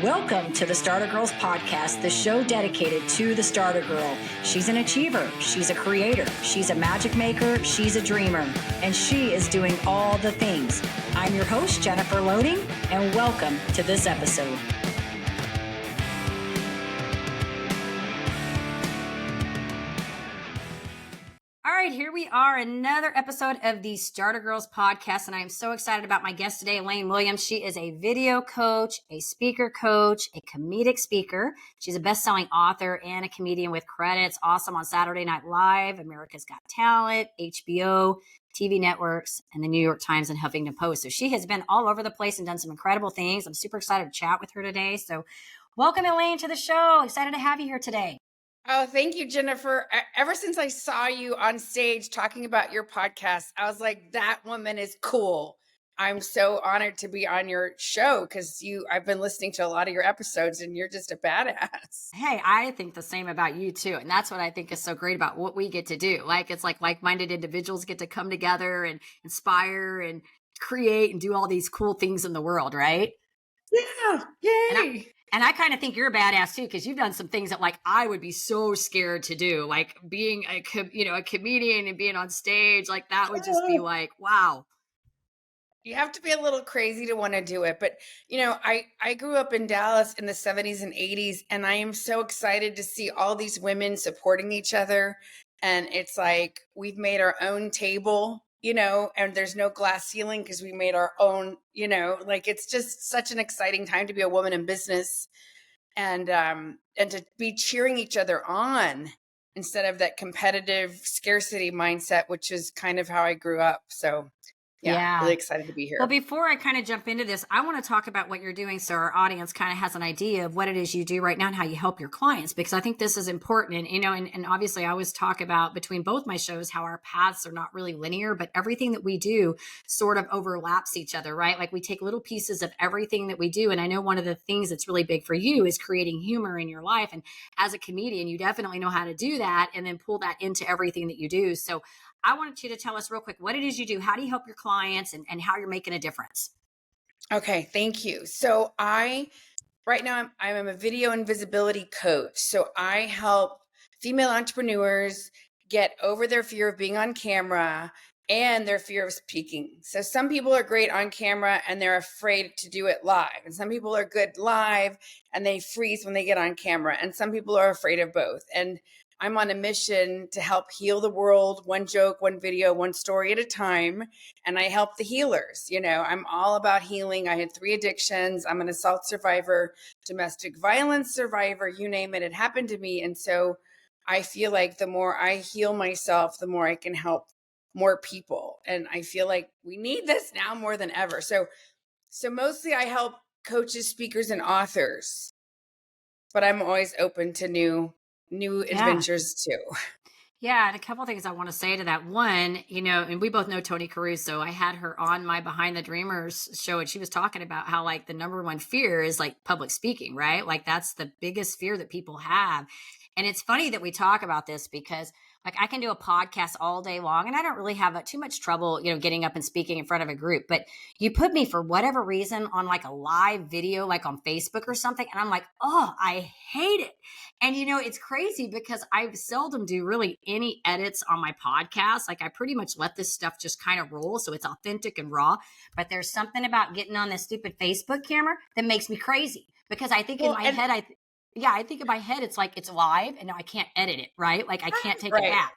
Welcome to the Starter Girls Podcast, the show dedicated to the Starter Girl. She's an achiever, she's a creator, she's a magic maker, she's a dreamer, and she is doing all the things. I'm your host, Jennifer Loading, and welcome to this episode. All right, here we are, another episode of the Starter Girls Podcast, and I am so excited about my guest today, Elaine Williams. She is a video coach, a speaker coach, a comedic speaker. She's a best-selling author and a comedian with credits. Awesome on Saturday Night Live, America's Got Talent, HBO, TV networks, and the New York Times and Huffington Post. So she has been all over the place and done some incredible things. I'm super excited to chat with her today. So welcome, Elaine, to the show. Excited to have you here today. Oh, thank you, Jennifer. Ever since I saw you on stage talking about your podcast, I was like, that woman is cool. I'm so honored to be on your show because I've been listening to a lot of your episodes and you're just a badass. Hey, I think the same about you too. And that's what I think is so great about what we get to do. It's like-minded individuals get to come together and inspire and create and do all these cool things in the world, right? Yeah. Yay. And I kind of think you're a badass too, because you've done some things that I would be so scared to do, like being a comedian and being on stage. That would just be wow. You have to be a little crazy to want to do it. But, I grew up in Dallas in the 70s and 80s, and I am so excited to see all these women supporting each other. And it's like we've made our own table, and there's no glass ceiling because we made our own, it's just such an exciting time to be a woman in business and to be cheering each other on instead of that competitive scarcity mindset, which is kind of how I grew up. So yeah, really excited to be here. Well, before I kind of jump into this, I want to talk about what you're doing so our audience kind of has an idea of what it is you do right now and how you help your clients, because I think this is important. And obviously I always talk about between both my shows how our paths are not really linear, but everything that we do sort of overlaps each other, right? Like we take little pieces of everything that we do. And I know one of the things that's really big for you is creating humor in your life. And as a comedian, you definitely know how to do that and then pull that into everything that you do. So I wanted you to tell us real quick what it is you do, how do you help your clients, and how you're making a difference. Okay, thank you. So right now I'm a video and visibility coach. So I help female entrepreneurs get over their fear of being on camera and their fear of speaking. So some people are great on camera and they're afraid to do it live. And some people are good live and they freeze when they get on camera. And some people are afraid of both. And I'm on a mission to help heal the world, one joke, one video, one story at a time. And I help the healers. I'm all about healing. I had 3 addictions. I'm an assault survivor, domestic violence survivor, you name it. It happened to me. And so I feel like the more I heal myself, the more I can help more people. And I feel like we need this now more than ever. So mostly I help coaches, speakers, and authors, but I'm always open to new adventures too. Yeah. And a couple of things I want to say to that. One, and we both know Toni Caruso. I had her on my Behind the Dreamers show, and she was talking about how the number one fear is public speaking, right? That's the biggest fear that people have. And it's funny that we talk about this because I can do a podcast all day long and I don't really have too much trouble, getting up and speaking in front of a group. But you put me for whatever reason on a live video, on Facebook or something. And I'm like, oh, I hate it. And, it's crazy because I seldom do really any edits on my podcast. I pretty much let this stuff just kind of roll. So it's authentic and raw. But there's something about getting on this stupid Facebook camera that makes me crazy because I think in my head, I think in my head, it's it's live and I can't edit it, right? I can't take it back.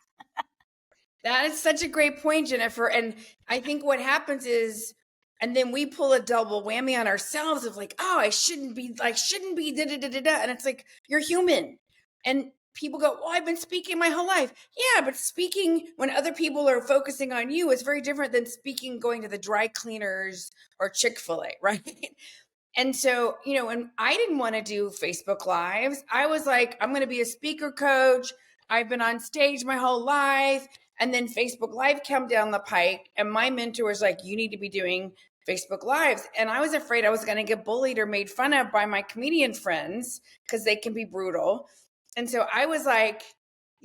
That is such a great point, Jennifer. And I think what happens is, and then we pull a double whammy on ourselves of oh, I shouldn't be da da da da da. And it's you're human. And people go, well, I've been speaking my whole life. Yeah, but speaking when other people are focusing on you is very different than speaking going to the dry cleaners or Chick-fil-A, right? And so, and I didn't want to do Facebook Lives. I was I'm going to be a speaker coach. I've been on stage my whole life. And then Facebook Live came down the pike. And my mentor was you need to be doing Facebook Lives. And I was afraid I was going to get bullied or made fun of by my comedian friends because they can be brutal. And so I was hi,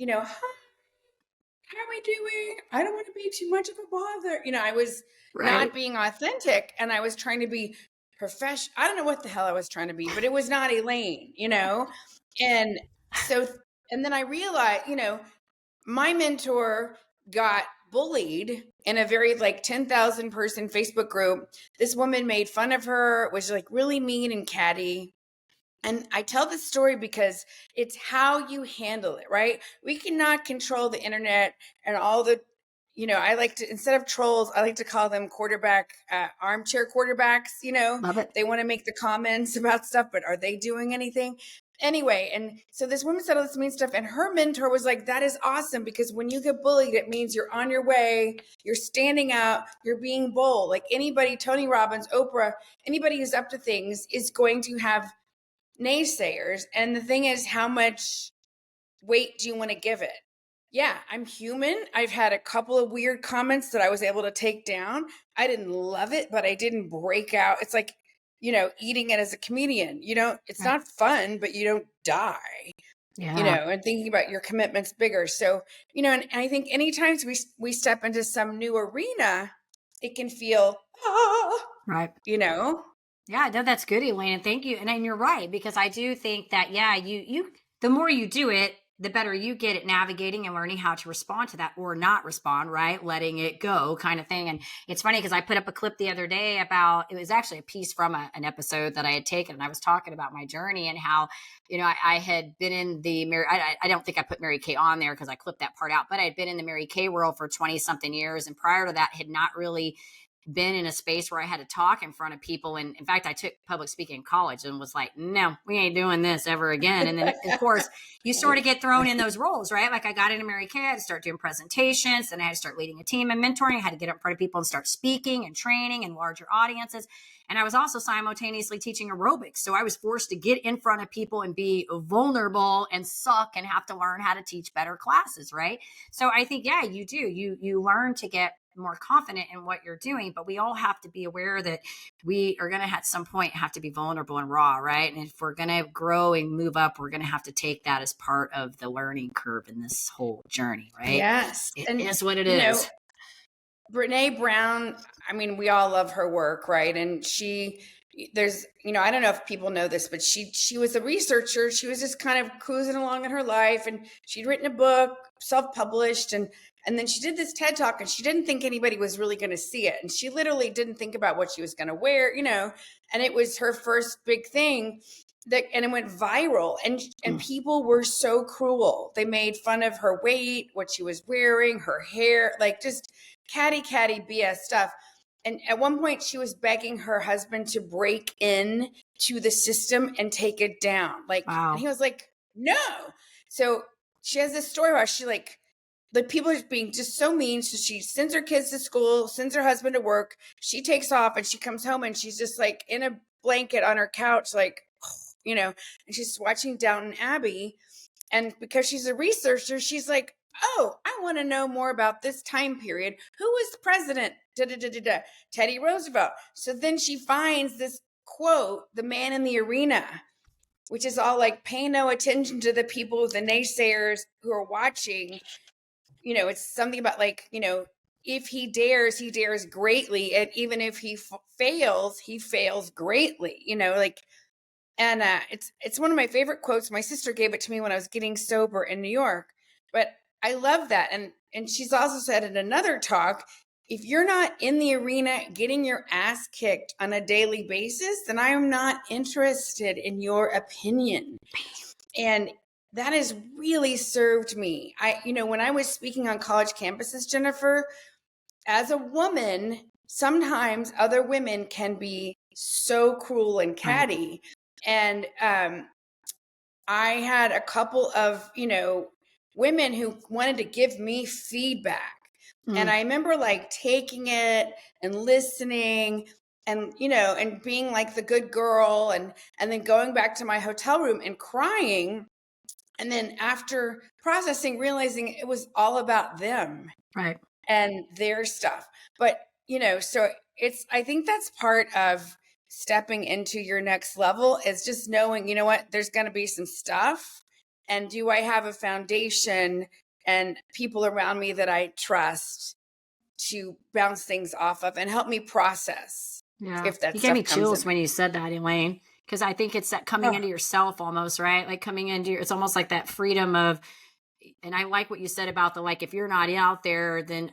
how are we doing? I don't want to be too much of a bother. I was not being authentic and I was trying to be profession. I don't know what the hell I was trying to be, but it was not Elaine, you know? And so, and then I realized, you know, my mentor got bullied in a very like 10,000 person Facebook group. This woman made fun of her, was like really mean and catty. And I tell this story because it's how you handle it, right? We cannot control the internet and all the, you know, I like to, instead of trolls, I like to call them armchair quarterbacks. You know, Love it. they want to make the comments about stuff, but are they doing anything? Anyway, and so this woman said all this mean stuff, and her mentor was like, that is awesome, because when you get bullied, it means you're on your way, you're standing out, you're being bold. Like anybody, Tony Robbins, Oprah, anybody who's up to things is going to have naysayers. And the thing is, how much weight do you want to give it? Yeah, I'm human. I've had a couple of weird comments that I was able to take down. I didn't love it, but I didn't break out. It's like, you know, eating it as a comedian. You don't, it's Right. not fun, but you don't die, you Yeah. know, and thinking about your commitments bigger. So, you know, and I think anytime we step into some new arena, it can feel, Right. you know, Yeah, no, that's good, Elaine. And thank you. And you're right, because I do think that, yeah, the more you do it, the better you get at navigating and learning how to respond to that or not respond, right? Letting it go kind of thing. And it's funny because I put up a clip the other day about, it was actually a piece from an episode that I had taken. And I was talking about my journey and how, you know, I had been in the Mary, I don't think I put Mary Kay on there because I clipped that part out, but I had been in the Mary Kay world for 20 something years. And prior to that, had not really been in a space where I had to talk in front of people. And in fact, I took public speaking in college and was like, no, we ain't doing this ever again. And then, of course, you sort of get thrown in those roles, right? Like I got into Mary Kay, I had to start doing presentations, and I had to start leading a team and mentoring. I had to get up in front of people and start speaking and training and larger audiences. And I was also simultaneously teaching aerobics. So I was forced to get in front of people and be vulnerable and suck and have to learn how to teach better classes, right? So I think, yeah, you do. You learn to get more confident in what you're doing, but we all have to be aware that we are going to at some point have to be vulnerable and raw, right? And if we're going to grow and move up, we're going to have to take that as part of the learning curve in this whole journey, right? yes. It And, is what it you know, is. Brene Brown, I mean, we all love her work, right? And there's, you know, I don't know if people know this, but she was a researcher. She was just kind of cruising along in her life, and she'd written a book, self-published, and then she did this TED Talk, and she didn't think anybody was really going to see it. And she literally didn't think about what she was going to wear, you know, and it was her first big thing and it went viral, and people were so cruel. They made fun of her weight, what she was wearing, her hair, like just catty BS stuff. And at one point she was begging her husband to break in to the system and take it down. Like, and Wow. he was like, no. So she has this story where she like people are being just so mean. So she sends her kids to school, sends her husband to work. She takes off and she comes home and she's just like in a blanket on her couch, like, you know, and she's watching Downton Abbey. And because she's a researcher, she's like, oh, I want to know more about this time period. Who was the president? Da, da, da, da, da. Teddy Roosevelt. So then she finds this quote, the man in the arena, which is all like, pay no attention to the people, the naysayers who are watching. You know, it's something about like, you know, if he dares greatly. And even if he fails, he fails greatly, you know, like, and it's one of my favorite quotes. My sister gave it to me when I was getting sober in New York. But I love that. And she's also said in another talk, if you're not in the arena getting your ass kicked on a daily basis, then I am not interested in your opinion. And that has really served me. You know, when I was speaking on college campuses, Jennifer, as a woman, sometimes other women can be so cruel and Right. catty. And I had a couple of, you know, women who wanted to give me feedback. And Mm. I remember like taking it and listening and, you know, and being like the good girl, and then going back to my hotel room and crying. And then after processing, realizing it was all about them Right. and their stuff. But, you know, so I think that's part of stepping into your next level, is just knowing, you know what, there's going to be some stuff. And do I have a foundation and people around me that I trust to bounce things off of and help me process? Yeah. if that You gave stuff me comes chills in. when you said that, Elaine, because I think it's that coming Oh, into yourself almost, right? Like coming into it's almost like that freedom of, and I like what you said about the, like, if you're not out there, then,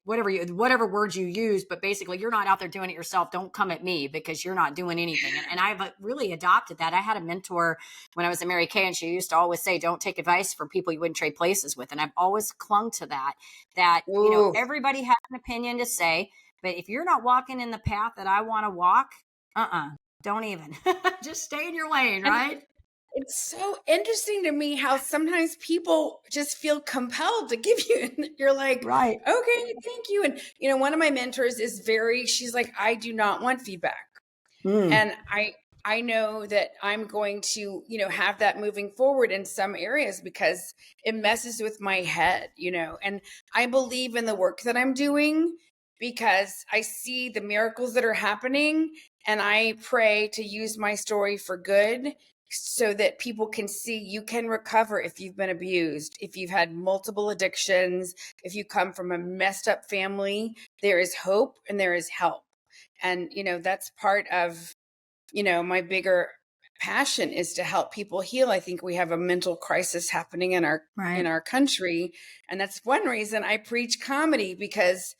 whatever words you use, but basically you're not out there doing it yourself. Don't come at me because you're not doing anything. And I've really adopted that. I had a mentor when I was at Mary Kay, and she used to always say, don't take advice from people you wouldn't trade places with. And I've always clung to that, ooh. everybody has an opinion to say, but if you're not walking in the path that I want to walk, don't even just stay in your lane. And Right. it's so interesting to me how sometimes people just feel compelled to give you, and you're like, Right. okay, thank you. And, one of my mentors is she's like, I do not want feedback. Mm, And I know that I'm going to, have that moving forward in some areas because it messes with my head, and I believe in the work that I'm doing because I see the miracles that are happening, and I pray to use my story for good so that people can see you can recover if you've been abused, if you've had multiple addictions, if you come from a messed up family, there is hope and there is help. And, that's part of my bigger passion is to help people heal. I think we have a mental crisis happening in our right. country, and that's one reason I preach comedy because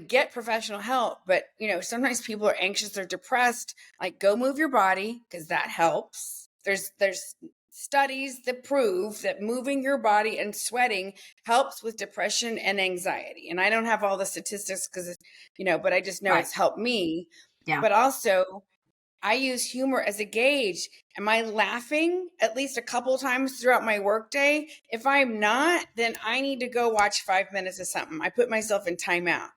get professional help, but sometimes people are anxious or depressed, like go move your body because that helps. There's studies that prove that moving your body and sweating helps with depression and anxiety. And I don't have all the statistics because but I just know Right. it's helped me. Yeah. But also, I use humor as a gauge. Am I laughing at least a couple times throughout my workday? If I'm not, then I need to go watch 5 minutes of something. I put myself in timeout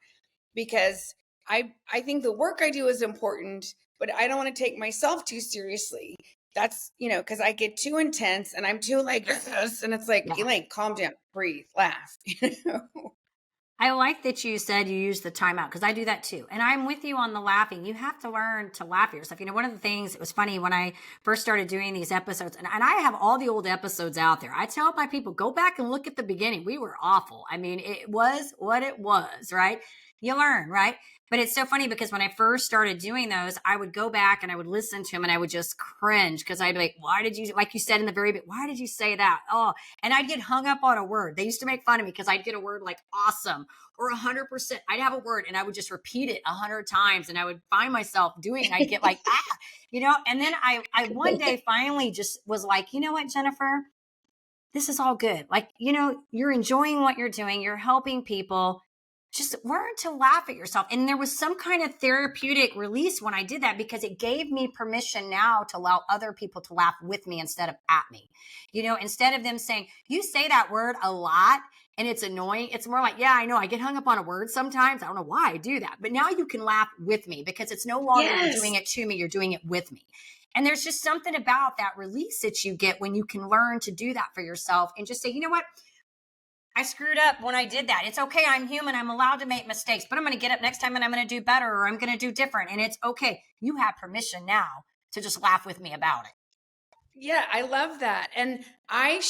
because I think the work I do is important, but I don't want to take myself too seriously. That's, because I get too intense and I'm too like this, and it's like, Yeah. Elaine, calm down, breathe, laugh. I like that you said you use the timeout because I do that too. And I'm with you on the laughing. You have to learn to laugh at yourself. One of the things, it was funny when I first started doing these episodes, and I have all the old episodes out there. I tell my people, go back and look at the beginning. We were awful. It was what it was, right? You learn, right? But it's so funny because when I first started doing those, I would go back and I would listen to them and I would just cringe because I'd be like, why did you, like you said in the very beginning, why did you say that? Oh, and I'd get hung up on a word. They used to make fun of me because I'd get a word like awesome or 100%. I'd have a word and I would just repeat it 100 times, and I would find myself doing, I'd get like, and then I one day finally just was like, you know what, Jennifer, this is all good. Like, you're enjoying what you're doing. You're helping people. Just learn to laugh at yourself. And there was some kind of therapeutic release when I did that because it gave me permission now to allow other people to laugh with me instead of at me. Instead of them saying, you say that word a lot and it's annoying. It's more like, yeah, I know I get hung up on a word sometimes. I don't know why I do that. But now you can laugh with me because it's no longer you're Yes. doing it to me, you're doing it with me. And there's just something about that release that you get when you can learn to do that for yourself and just say, you know what? I screwed up when I did that. It's okay. I'm human. I'm allowed to make mistakes, but I'm going to get up next time and I'm going to do better, or I'm going to do different. And it's okay. You have permission now to just laugh with me about it. Yeah, I love that. And I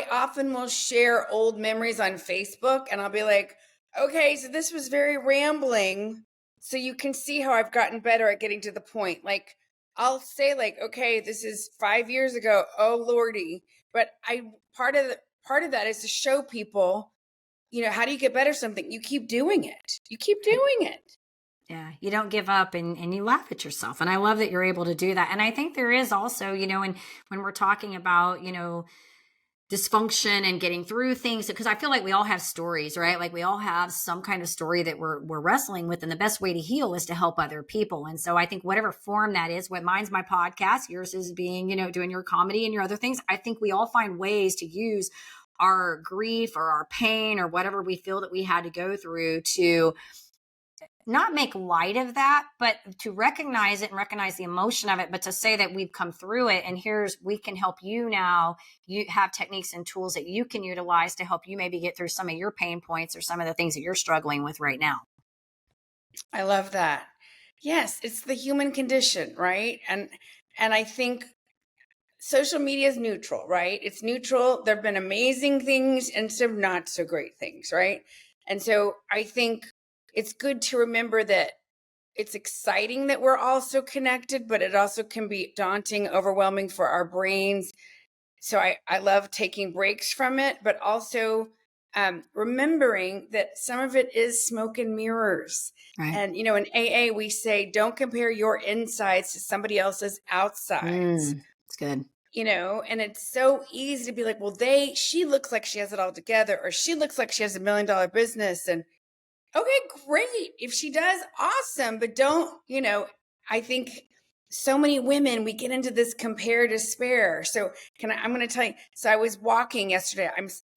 often will share old memories on Facebook, and I'll be like, "Okay, so this was very rambling, so you can see how I've gotten better at getting to the point." Like I'll say like, "Okay, this is 5 years ago. Oh lordy." But I part of that is to show people, how do you get better at something? You keep doing it. You keep Right. doing it. Yeah. You don't give up, and you laugh at yourself. And I love that you're able to do that. And I think there is also, when we're talking about, dysfunction and getting through things, because I feel like we all have stories, right? Like we all have some kind of story that we're wrestling with, and the best way to heal is to help other people. And so I think whatever form that is, what mine's my podcast, yours is being, doing your comedy and your other things. I think we all find ways to use our grief or our pain or whatever we feel that we had to go through to not make light of that, but to recognize it and recognize the emotion of it, but to say that we've come through it. And we can help you now. You have techniques and tools that you can utilize to help you maybe get through some of your pain points or some of the things that you're struggling with right now. I love that. Yes, it's the human condition, right? And I think social media is neutral, right? It's neutral. There have been amazing things and some not so great things, right? And so I think it's good to remember that it's exciting that we're all so connected, but it also can be daunting, overwhelming for our brains. So I love taking breaks from it, but also remembering that some of it is smoke and mirrors. Right. And, in AA, we say, don't compare your insides to somebody else's outsides, It's good. and it's so easy to be like, well, she looks like she has it all together, or she looks like she has $1 million business. And okay, great. If she does, awesome. But don't, I think so many women, we get into this compare despair. So I'm going to tell you, so I was walking yesterday.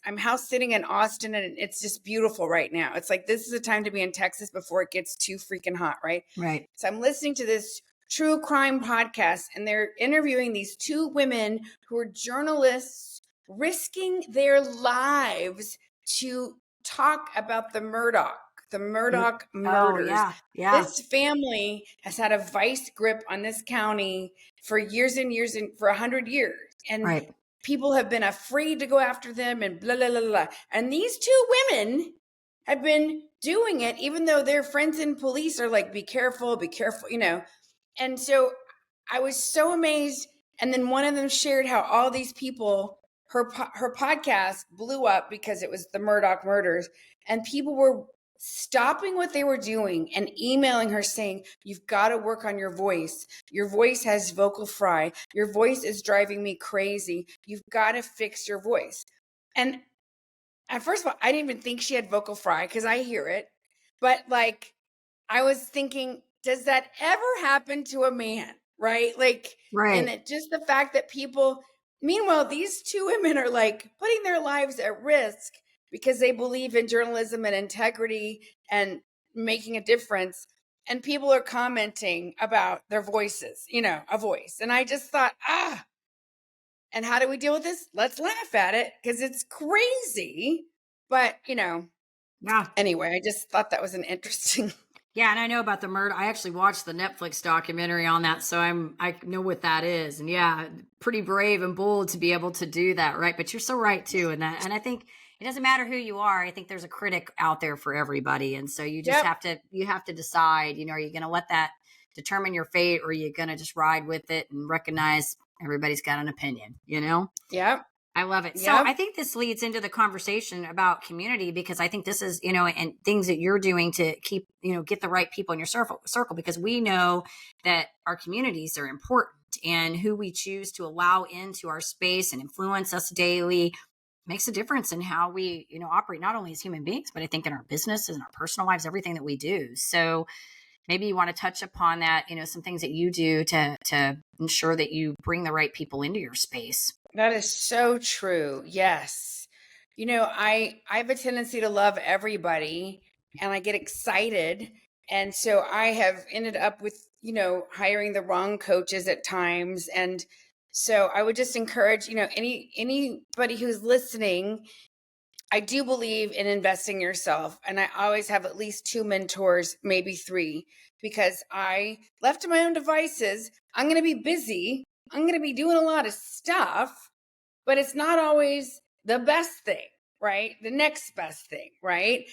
I'm house sitting in Austin, and it's just beautiful right now. It's like, this is the time to be in Texas before it gets too freaking hot. Right. Right. So I'm listening to this true crime podcast, and they're interviewing these two women who are journalists risking their lives to talk about the Murdaugh Oh, murders. yeah. Yeah. This family has had a vice grip on this county for years and years, and for 100 years. And Right. people have been afraid to go after them, and blah, blah, blah, blah. And these two women have been doing it, even though their friends in police are like, be careful, And so I was so amazed. And then one of them shared how all these people, her podcast blew up because it was the Murdaugh murders, and people were stopping what they were doing and emailing her saying, you've got to work on your voice. Your voice has vocal fry. Your voice is driving me crazy. You've got to fix your voice. And first of all, I didn't even think she had vocal fry because I hear it. But like, I was thinking, does that ever happen to a man? Right? Like, and Right. just the fact that meanwhile, these two women are like putting their lives at risk because they believe in journalism and integrity and making a difference. And people are commenting about their voices, a voice. And I just thought, and how do we deal with this? Let's laugh at it because it's crazy. But, Yeah. anyway, I just thought that was an interesting. Yeah, and I know about the murder. I actually watched the Netflix documentary on that, so I know what that is. And yeah, pretty brave and bold to be able to do that, right? But you're so right too, and I think it doesn't matter who you are. I think there's a critic out there for everybody, and so you just Yep. have to decide. Are you going to let that determine your fate, or are you going to just ride with it and recognize everybody's got an opinion? Yep. I love it. So Yep. I think this leads into the conversation about community, because I think this is, and things that you're doing to keep, get the right people in your circle, because we know that our communities are important, and who we choose to allow into our space and influence us daily makes a difference in how we, operate, not only as human beings, but I think in our businesses and our personal lives, everything that we do. So maybe you want to touch upon that, some things that you do to ensure that you bring the right people into your space. That is so true. Yes. I have a tendency to love everybody, and I get excited. And so I have ended up with, hiring the wrong coaches at times. And so I would just encourage, anybody who's listening, I do believe in investing in yourself. And I always have at least 2 mentors, maybe 3, because I left to my own devices. I'm going to be busy. I'm going to be doing a lot of stuff, but it's not always the best thing, right? The next best thing, right?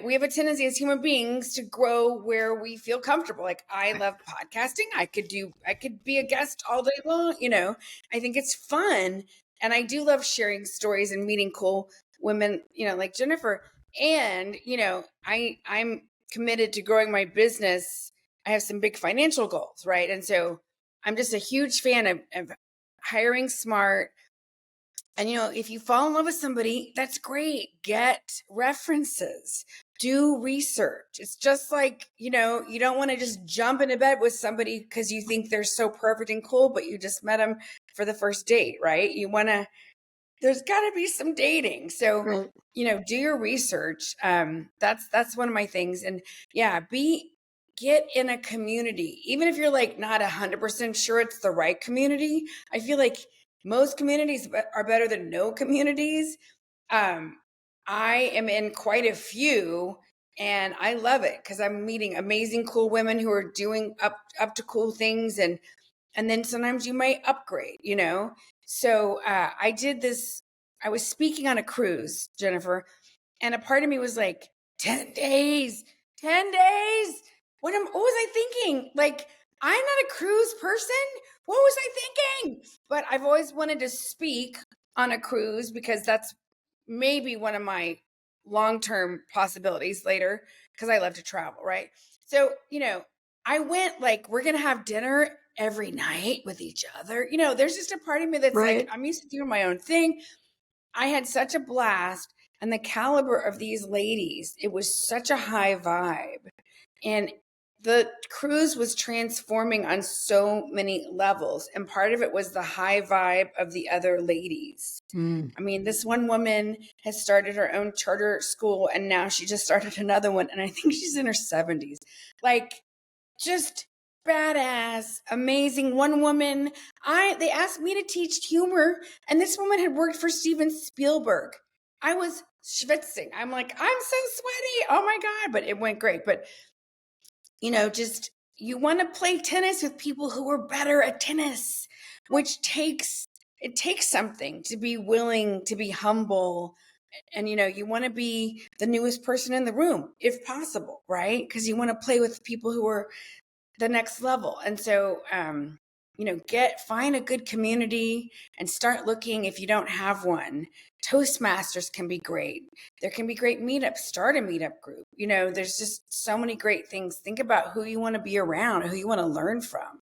We have a tendency as human beings to grow where we feel comfortable. Like, I love podcasting. I could be a guest all day long. I think it's fun. And I do love sharing stories and meeting cool women, like Jennifer. And, I'm committed to growing my business. I have some big financial goals, right? And so I'm just a huge fan of hiring smart. And, if you fall in love with somebody, that's great. Get references, do research. It's just like, you don't want to just jump into bed with somebody because you think they're so perfect and cool, but you just met them for the first date, right? There's got to be some dating. So, Right. Do your research. That's one of my things. And yeah, get in a community, even if you're like not 100% sure it's the right community. I feel like most communities are better than no communities. I am in quite a few, and I love it because I'm meeting amazing, cool women who are doing up to cool things, and then sometimes you might upgrade, So I did this. I was speaking on a cruise, Jennifer, and a part of me was like, 10 days, 10 days? What was I thinking? Like, I'm not a cruise person. What was I thinking? But I've always wanted to speak on a cruise because that's maybe one of my long-term possibilities later because I love to travel, right? So, I went like, we're going to have dinner every night with each other. There's just a part of me that's like, Right. I'm used to doing my own thing. I had such a blast, and the caliber of these ladies, it was such a high vibe. And the cruise was transforming on so many levels. And part of it was the high vibe of the other ladies. Mm. I mean, this one woman has started her own charter school, and now she just started another one. And I think she's in her 70s. Like, just badass, amazing. One woman, they asked me to teach humor, and this woman had worked for Steven Spielberg. I was schwitzing. I'm like, I'm so sweaty. Oh my God. But it went great. But just you want to play tennis with people who are better at tennis, which takes something to be willing to be humble. And you want to be the newest person in the room if possible, right? Because you want to play with people who are the next level. And so find a good community and start looking. If you don't have one, Toastmasters can be great. There can be great meetups. Start a meetup group. There's just so many great things. Think about who you want to be around, who you want to learn from.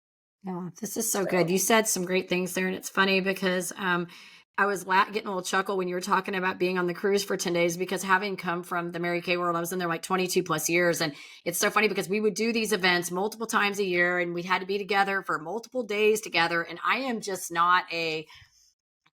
Oh, this is so good. So You said some great things there, and it's funny because I was getting a little chuckle when you were talking about being on the cruise for 10 days, because having come from the Mary Kay world, I was in there like 22 plus years. And it's so funny because we would do these events multiple times a year, and we had to be together for multiple days together. And I am just not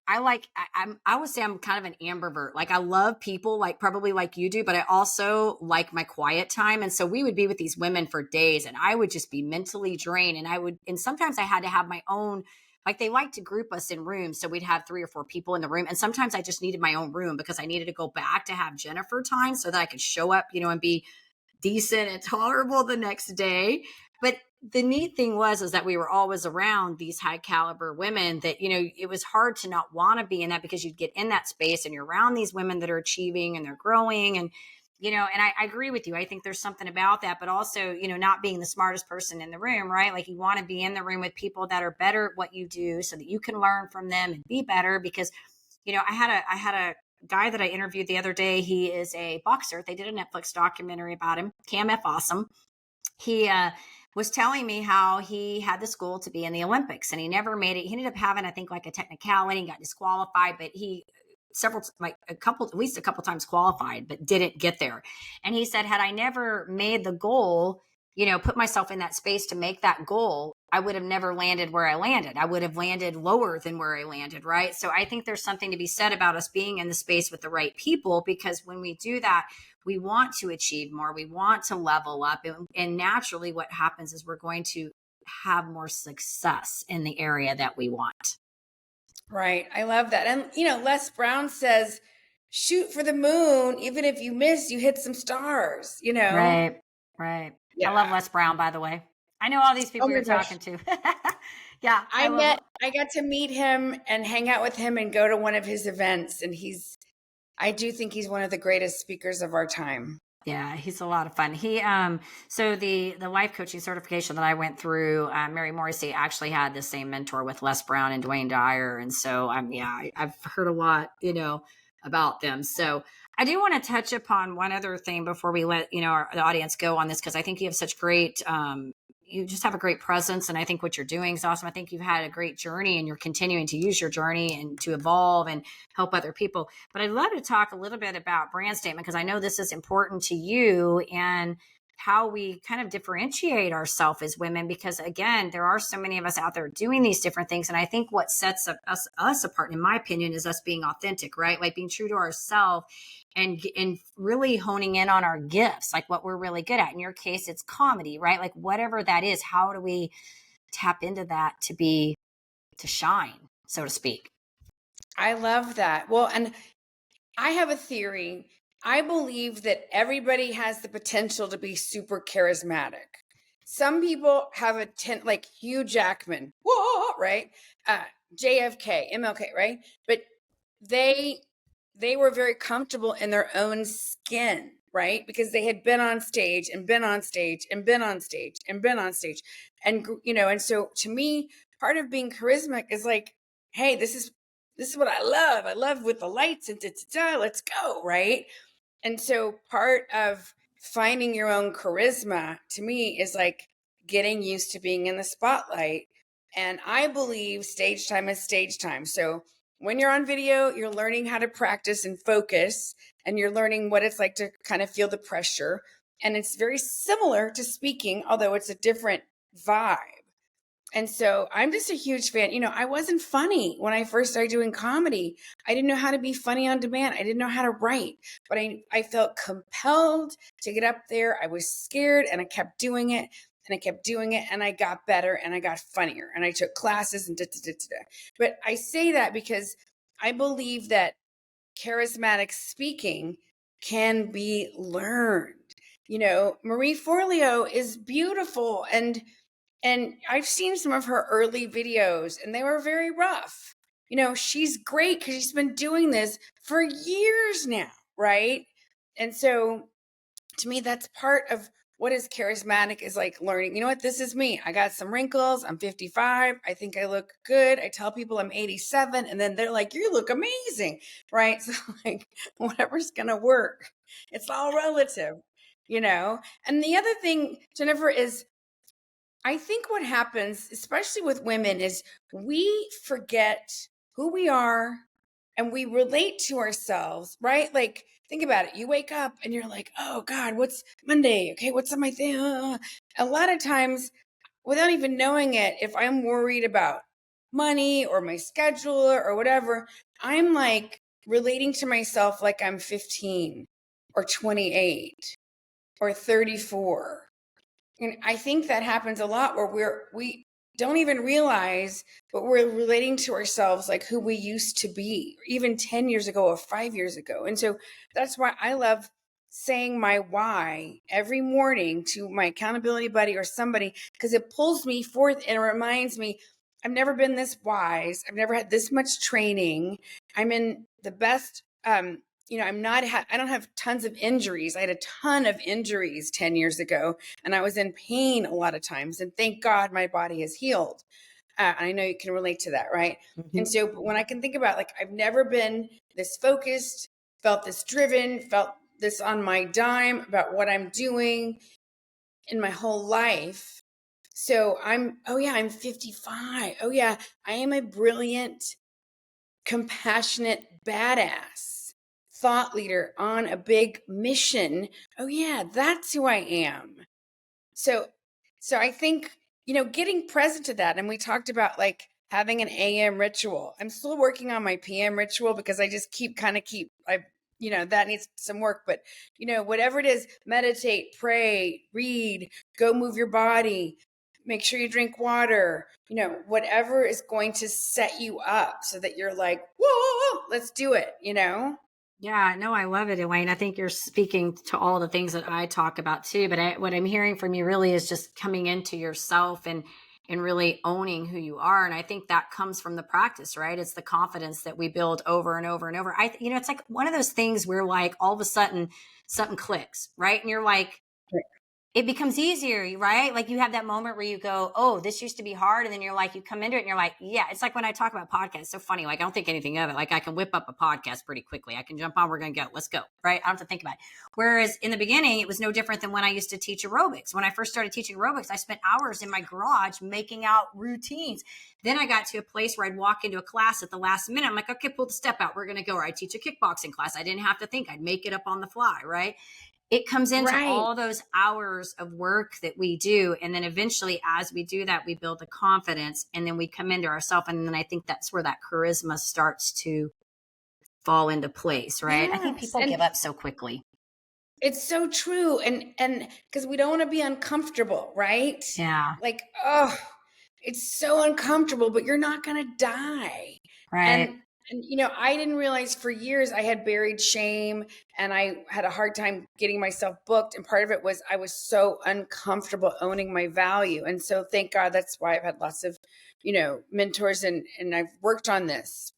I would say I'm kind of an ambivert. Like, I love people, like probably like you do, but I also like my quiet time. And so we would be with these women for days, and I would just be mentally drained. And sometimes I had to have my own, like, they like to group us in rooms. So we'd have 3 or 4 people in the room. And sometimes I just needed my own room because I needed to go back to have Jennifer time so that I could show up, and be decent and tolerable the next day. But the neat thing is that we were always around these high caliber women that, it was hard to not want to be in that, because you'd get in that space and you're around these women that are achieving and they're growing. And, and I agree with you. I think there's something about that, but also, not being the smartest person in the room, right? Like, you want to be in the room with people that are better at what you do so that you can learn from them and be better. Because, I had a guy that I interviewed the other day. He is a boxer. They did a Netflix documentary about him, Cam F. Awesome. He was telling me how he had the school to be in the Olympics, and he never made it. He ended up having, I think, like a technicality and got disqualified, but he at least a couple times qualified, but didn't get there. And he said, had I never made the goal, put myself in that space to make that goal, I would have never landed where I landed. I would have landed lower than where I landed. Right. So I think there's something to be said about us being in the space with the right people, because when we do that, we want to achieve more. We want to level up. And naturally, what happens is we're going to have more success in the area that we want. right. I love that. And Les Brown says, shoot for the moon. Even if you miss, you hit some stars, Right. Right. I love Yeah. Les Brown, by the way. I know all these Oh people my you're gosh. talking to. Yeah. I got to meet him and hang out with him and go to one of his events. And I do think he's one of the greatest speakers of our time. Yeah, he's a lot of fun. So the life coaching certification that I went through, Mary Morrissey actually had the same mentor with Les Brown and Dwayne Dyer. And so I've heard a lot, about them. So I do want to touch upon one other thing before we let, the audience go on this, because I think you have such great, you just have a great presence. And I think what you're doing is awesome. I think you've had a great journey, and you're continuing to use your journey and to evolve and help other people. But I'd love to talk a little bit about brand statement, because I know this is important to you, and how we kind of differentiate ourselves as women, because again, there are so many of us out there doing these different things. And I think what sets us apart, in my opinion, is us being authentic, right? Like being true to ourselves, and really honing in on our gifts, like what we're really good at. In your case, it's comedy, right? Like whatever that is, how do we tap into that to shine, so to speak? I love that. Well, and I have a theory. I believe that everybody has the potential to be super charismatic. Some people have like Hugh Jackman, whoa, right? JFK, MLK, right? But they were very comfortable in their own skin, right? Because they had been on stage and been on stage and been on stage and been on stage. And, and so to me, part of being charismatic is like, hey, this is what I love. I love with the lights and let's go, right? And so part of finding your own charisma to me is like getting used to being in the spotlight. And I believe stage time is stage time. So when you're on video, you're learning how to practice and focus, and you're learning what it's like to kind of feel the pressure. And it's very similar to speaking, although it's a different vibe. And so I'm just a huge fan. I wasn't funny when I first started doing comedy. I didn't know how to be funny on demand. I didn't know how to write, but I felt compelled to get up there. I was scared and I kept doing it and I kept doing it and I got better and I got funnier and I took classes and But I say that because I believe that charismatic speaking can be learned. Marie Forleo is beautiful, and I've seen some of her early videos and they were very rough. She's great because she's been doing this for years now, right? And so to me, that's part of what is charismatic, is like learning, what, this is me. I got some wrinkles. I'm 55. I think I look good. I tell people I'm 87 and then they're like, you look amazing, right? So like whatever's going to work. It's all relative, And the other thing, Jennifer, is I think what happens, especially with women, is we forget who we are and we relate to ourselves, right? Like, think about it. You wake up and you're like, oh God, what's Monday? Okay, what's on my thing? A lot of times, without even knowing it, if I'm worried about money or my schedule or whatever, I'm like relating to myself like I'm 15 or 28 or 34. And I think that happens a lot where we don't even realize, but we're relating to ourselves like who we used to be, even 10 years ago or 5 years ago. And so that's why I love saying my why every morning to my accountability buddy or somebody, because it pulls me forth and reminds me, I've never been this wise. I've never had this much training. I'm in the best, I don't have tons of injuries. I had a ton of injuries 10 years ago, and I was in pain a lot of times. And thank God my body has healed. I know you can relate to that, right? Mm-hmm. And so when I can think about, like, I've never been this focused, felt this driven, felt this on my dime about what I'm doing in my whole life. So I'm 55. Oh yeah, I am a brilliant, compassionate, badass thought leader on a big mission. Oh yeah, that's who I am. So I think, getting present to that. And we talked about like having an AM ritual. I'm still working on my PM ritual because I just that needs some work, but whatever it is, meditate, pray, read, go move your body, make sure you drink water, whatever is going to set you up so that you're like, whoa, let's do it, Yeah, no, I love it, Elaine. I think you're speaking to all the things that I talk about too. But what I'm hearing from you really is just coming into yourself and really owning who you are. And I think that comes from the practice, right? It's the confidence that we build over and over and over. It's like one of those things where like all of a sudden something clicks, right? And you're like, it becomes easier, right? Like you have that moment where you go, oh, this used to be hard. And then you're like, you come into it and you're like, yeah, it's like when I talk about podcasts, it's so funny. Like I don't think anything of it. Like I can whip up a podcast pretty quickly. I can jump on, we're going to go, let's go. Right. I don't have to think about it. Whereas in the beginning, it was no different than when I used to teach aerobics. When I first started teaching aerobics, I spent hours in my garage making out routines. Then I got to a place where I'd walk into a class at the last minute. I'm like, okay, pull the step out. We're going to go. Or I teach a kickboxing class. I didn't have to think. I'd make it up on the fly. Right. It comes into Right. all those hours of work that we do. And then eventually, as we do that, we build the confidence and then we come into ourselves. And then I think that's where that charisma starts to fall into place, right? I think Yes. people And give up so quickly. it's so true. And because we don't want to be uncomfortable, right? Yeah. Like, oh, it's so uncomfortable, but you're not going to die. Right. And I didn't realize for years I had buried shame and I had a hard time getting myself booked. And part of it was I was so uncomfortable owning my value. And so thank God, that's why I've had lots of, mentors and I've worked on this.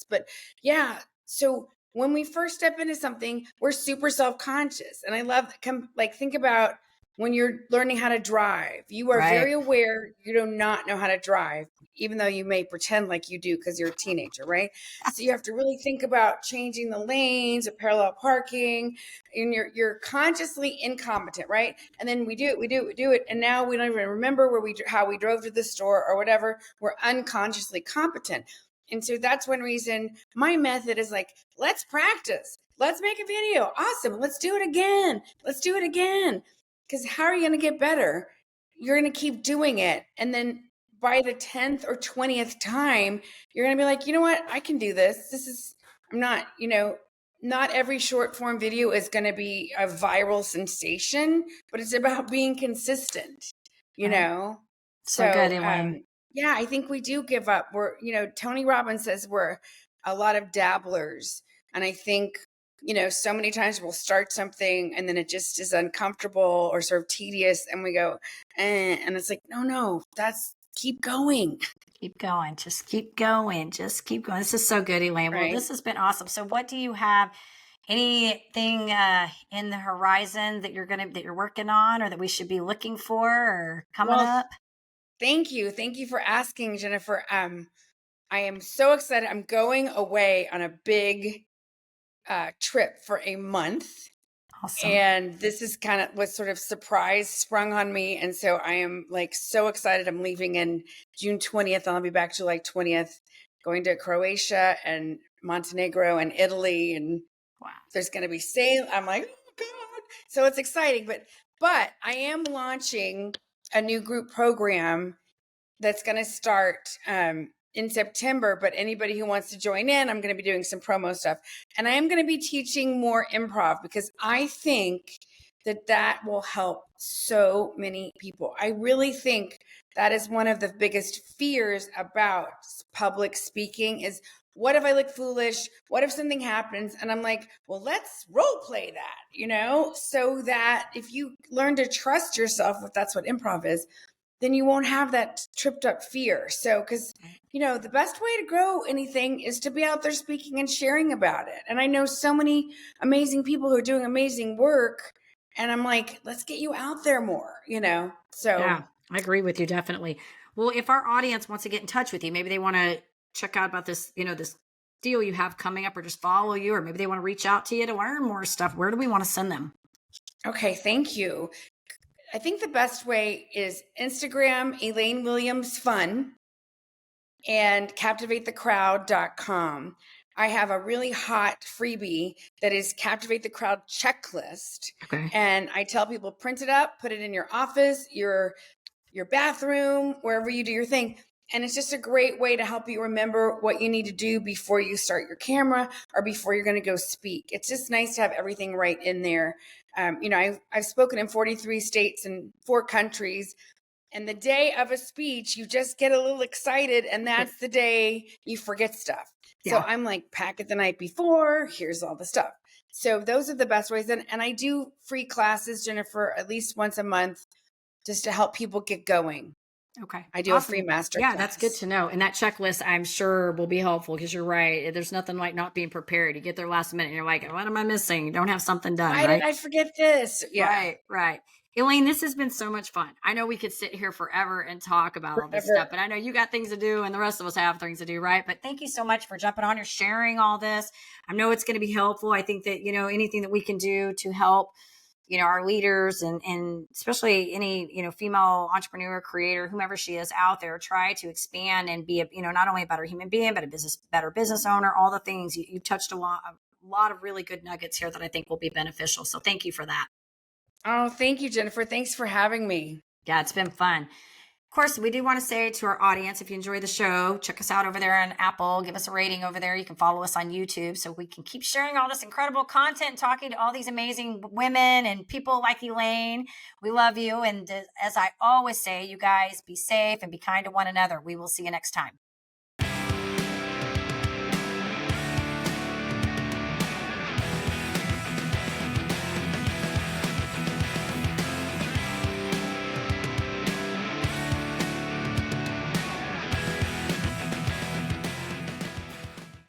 But yeah, so when we first step into something, we're super self-conscious. And I love, like, think about when you're learning how to drive. You are Right. very aware you do not know how to drive, even though you may pretend like you do because you're a teenager, right? So you have to really think about changing the lanes or parallel parking, and you're consciously incompetent, right? And then we do it, and now we don't even remember how we drove to the store or whatever. We're unconsciously competent. And so that's one reason my method is like, let's practice. Let's make a video. Awesome. Let's do it again. Let's do it again. Because how are you going to get better? You're going to keep doing it. And then by the 10th or 20th time, you're going to be like, you know what? I can do this. I'm not, not every short form video is going to be a viral sensation, but it's about being consistent, you Right. know? So good, So, Elaine. yeah, I think we do give up. Tony Robbins says we're a lot of dabblers. And I think, so many times we'll start something and then it just is uncomfortable or sort of tedious. And we go, and it's like, no, keep going. Keep going. Just keep going. Just keep going. This is so good, Elaine. Well, Right. this has been awesome. So what do you have? Anything in the horizon that you're working on or that we should be looking for or coming Well, up? thank you. Thank you for asking, Jennifer. I am so excited. I'm going away on a big trip for a month. Awesome. And this is kind of what sort of surprise sprung on me. And so I am like so excited. I'm leaving in June 20th. And I'll be back July 20th, going to Croatia and Montenegro and Italy. And Wow. there's going to be sail. I'm like, oh God. So it's exciting. But I am launching a new group program that's going to start in September. But anybody who wants to join in, I'm going to be doing some promo stuff. And I am going to be teaching more improv because I think that will help so many people. I really think that is one of the biggest fears about public speaking is, what if I look foolish? What if something happens? And I'm like, well, let's role play that, so that if you learn to trust yourself, if that's what improv is, then you won't have that tripped up fear. So, because, the best way to grow anything is to be out there speaking and sharing about it. And I know so many amazing people who are doing amazing work. And I'm like, let's get you out there more. So, Yeah, I agree with you definitely. Well, if our audience wants to get in touch with you, maybe they want to check out about this, this deal you have coming up or just follow you, or maybe they want to reach out to you to learn more stuff. Where do we want to send them? okay, thank you. I think the best way is Instagram, Elaine Williams Fun, and captivatethecrowd.com. I have a really hot freebie that is Captivate the Crowd checklist. Okay. And I tell people, print it up, put it in your office, your bathroom, wherever you do your thing. And it's just a great way to help you remember what you need to do before you start your camera or before you're going to go speak. It's just nice to have everything right in there. I've spoken in 43 states and 4 countries. And the day of a speech, you just get a little excited, and that's the day you forget stuff. So Yeah. I'm like, pack it the night before. Here's all the stuff. So those are the best ways. And I do free classes, Jennifer, at least once a month, just to help people get going. Okay. I do a free Awesome. master Yeah, that's good class. to know. And that checklist, I'm sure, will be helpful because you're right. There's nothing like not being prepared. You get there last minute and you're like, what am I missing? You don't have something done, Why did right? I forget this? Yeah. Right, right. Elaine, this has been so much fun. I know we could sit here forever and talk about all this stuff, Forever. but I know you got things to do and the rest of us have things to do, right? But thank you so much for jumping on. You're sharing all this. I know it's going to be helpful. I think that, anything that we can do to help, our leaders and especially any, female entrepreneur, creator, whomever she is out there, try to expand and be not only a better human being, but better business owner, all the things you touched a lot of really good nuggets here that I think will be beneficial. So thank you for that. Oh, thank you, Jennifer. Thanks for having me. Yeah, it's been fun. Of course, we do want to say to our audience, if you enjoy the show, check us out over there on Apple. Give us a rating over there. You can follow us on YouTube so we can keep sharing all this incredible content and talking to all these amazing women and people like Elaine. We love you. And as I always say, you guys be safe and be kind to one another. We will see you next time.